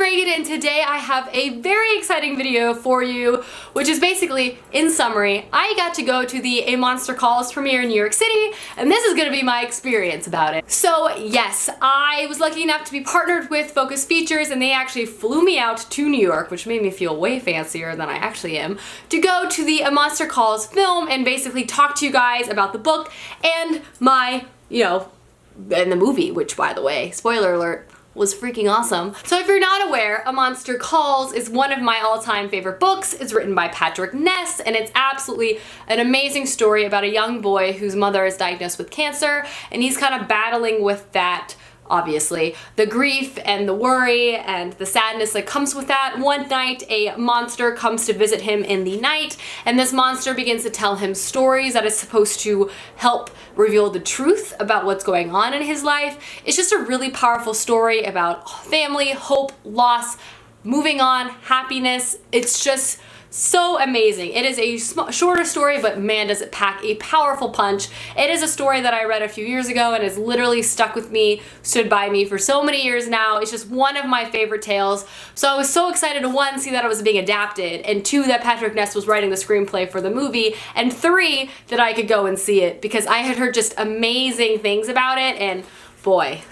JessetheReader, and today I have a very exciting video for you, which is basically, in summary, I got to go to the A Monster Calls premiere in New York City, and this is going to be my experience about it. So yes, I was lucky enough to be partnered with Focus Features, and they actually flew me out to New York, which made me feel way fancier than I actually am, to go to the A Monster Calls film and basically talk to you guys about the book and my, and the movie, which, by the way, spoiler alert, was freaking awesome. So if you're not aware, A Monster Calls is one of my all-time favorite books. It's written by Patrick Ness, and it's absolutely an amazing story about a young boy whose mother is diagnosed with cancer, and he's kind of battling with that, obviously, the grief and the worry and the sadness that comes with that. One night, a monster comes to visit him in the night, and this monster begins to tell him stories that is supposed to help reveal the truth about what's going on in his life. It's just a really powerful story about family, hope, loss, moving on, happiness. It's just so amazing. It is a shorter story, but man, does it pack a powerful punch. It is a story that I read a few years ago and has literally stuck with me, stood by me for so many years now. It's just one of my favorite tales. So I was so excited to, one, see that it was being adapted, and two, that Patrick Ness was writing the screenplay for the movie, and three, that I could go and see it because I had heard just amazing things about it, and boy,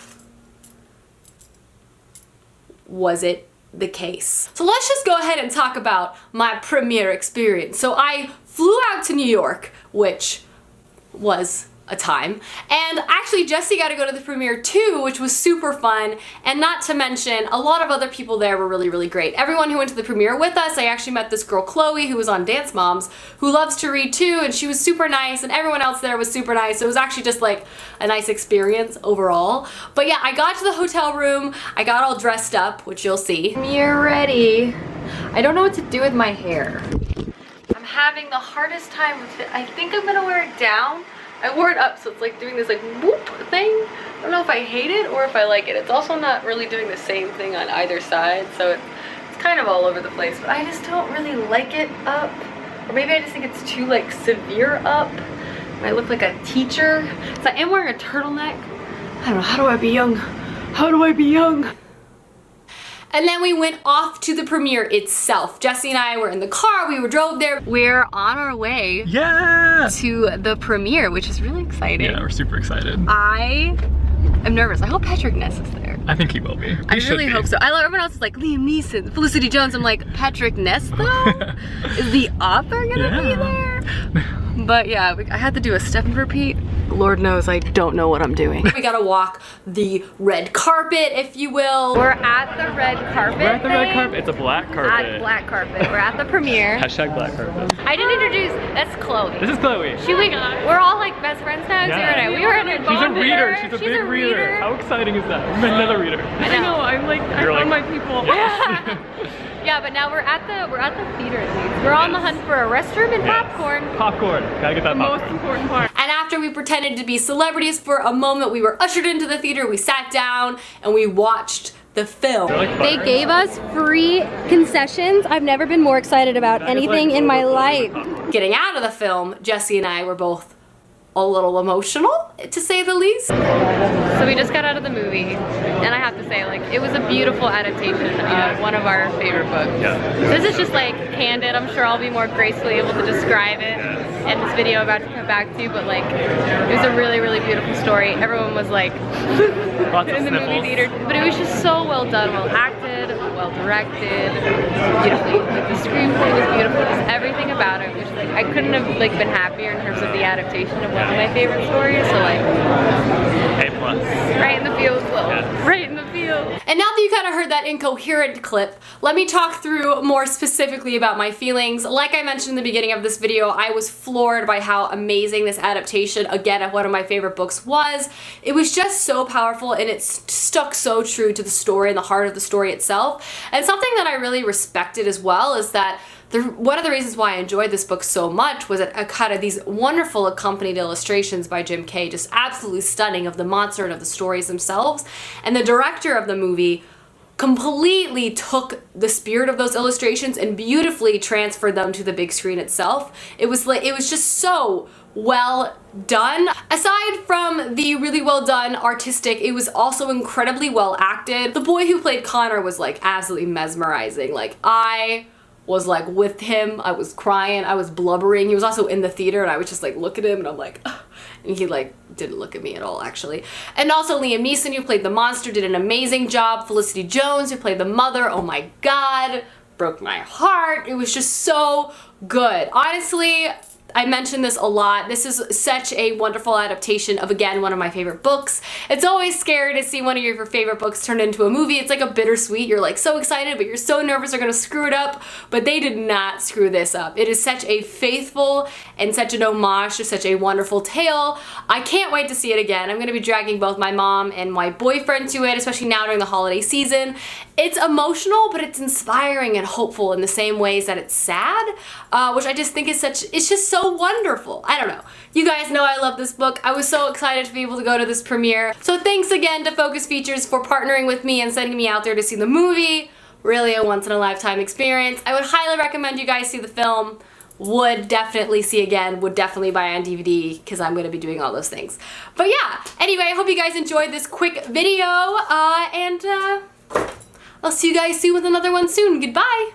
was it the case. So let's just go ahead and talk about my premiere experience. So I flew out to New York, which was a time, and actually Jesse got to go to the premiere too, which was super fun, and not to mention a lot of other people there were really great. Everyone who went to the premiere with us, I actually met this girl Chloe who was on Dance Moms, who loves to read too, and she was super nice, and everyone else there was super nice. So it was actually just like a nice experience overall. But yeah, I got to the hotel room, I got all dressed up, which you'll see. You're ready. I don't know what to do with my hair. I'm having the hardest time with it. I think I'm gonna wear it down. I wore it up, so it's like doing this like whoop thing. I don't know if I hate it or if I like it. It's also not really doing the same thing on either side, so it's kind of all over the place, but I just don't really like it up. Or maybe I just think it's too like severe up. I look like a teacher. So I am wearing a turtleneck. I don't know, how do I be young? How do I be young? And then we went off to the premiere itself. Jesse and I were in the car, we drove there. We're on our way to the premiere, which is really exciting. Yeah, we're super excited. I am nervous. I hope Patrick Ness is there. I think he will be. I really hope so. I love everyone else is like Liam Neeson, Felicity Jones. I'm like, Patrick Ness though? Is the author gonna be there? But yeah, I had to do a step and repeat. Lord knows I don't know what I'm doing. We gotta walk the red carpet, if you will. We're at the red carpet. We're at the red carpet. It's a black carpet. At black carpet. We're at the premiere. Hashtag black carpet. I didn't introduce, that's Chloe. This is Chloe. We're all like best friends now, yeah. We were in a She's a reader. She's a big reader. How exciting is that? Another reader. I know. I found my people. Yeah, but now we're at the theater at least. We're on the hunt for a restroom and popcorn. Popcorn. Gotta get that popcorn. Most important part. And after we pretended to be celebrities for a moment, we were ushered into the theater, we sat down, and we watched the film. They gave us free concessions. I've never been more excited about anything in my life. Getting out of the film, Jesse and I were both a little emotional, to say the least. So we just got out of the movie, and I have to say, like, it was a beautiful adaptation of one of our favorite books. Yeah. This is just like candid. I'm sure I'll be more gracefully able to describe it in this video I'm about to come back to, but like, it was a really beautiful story. Everyone was like in the movie theater, but it was just so well done, well acted, well directed, beautifully. Like, the screenplay was beautiful, just everything about it, which like I couldn't have like been happier in terms of the adaptation of one of my favorite stories. So like, A+. Right in the field, right in the field. And now that you kind of heard that incoherent clip, let me talk through more specifically about my feelings. Like I mentioned in the beginning of this video, I was floored by how amazing this adaptation, again, of one of my favorite books was. It was just so powerful, and it stuck so true to the story and the heart of the story itself. And something that I really respected as well is that one of the reasons why I enjoyed this book so much was it kind of these wonderful accompanied illustrations by Jim Kay, just absolutely stunning, of the monster and of the stories themselves. And the director of the movie completely took the spirit of those illustrations and beautifully transferred them to the big screen itself. It was just so well done. Aside from the really well done artistic, it was also incredibly well acted. The boy who played Connor was like absolutely mesmerizing. Like, I was like with him, I was crying, I was blubbering. He was also in the theater and I was just like look at him and I'm like, ugh. And he like didn't look at me at all actually. And also Liam Neeson, who played the monster, did an amazing job. Felicity Jones, who played the mother, oh my god, broke my heart. It was just so good. Honestly, I mention this a lot. This is such a wonderful adaptation of, again, one of my favorite books. It's always scary to see one of your favorite books turned into a movie. It's like a bittersweet. You're like so excited, but you're so nervous they're gonna screw it up. But they did not screw this up. It is such a faithful and such an homage to such a wonderful tale. I can't wait to see it again. I'm gonna be dragging both my mom and my boyfriend to it, especially now during the holiday season. It's emotional, but it's inspiring and hopeful in the same ways that it's sad, which I just think is it's just so wonderful. I don't know. You guys know I love this book. I was so excited to be able to go to this premiere. So thanks again to Focus Features for partnering with me and sending me out there to see the movie. Really a once-in-a-lifetime experience. I would highly recommend you guys see the film. Would definitely see again, would definitely buy on DVD because I'm going to be doing all those things. But yeah, anyway, I hope you guys enjoyed this quick video and I'll see you guys soon with another one soon. Goodbye!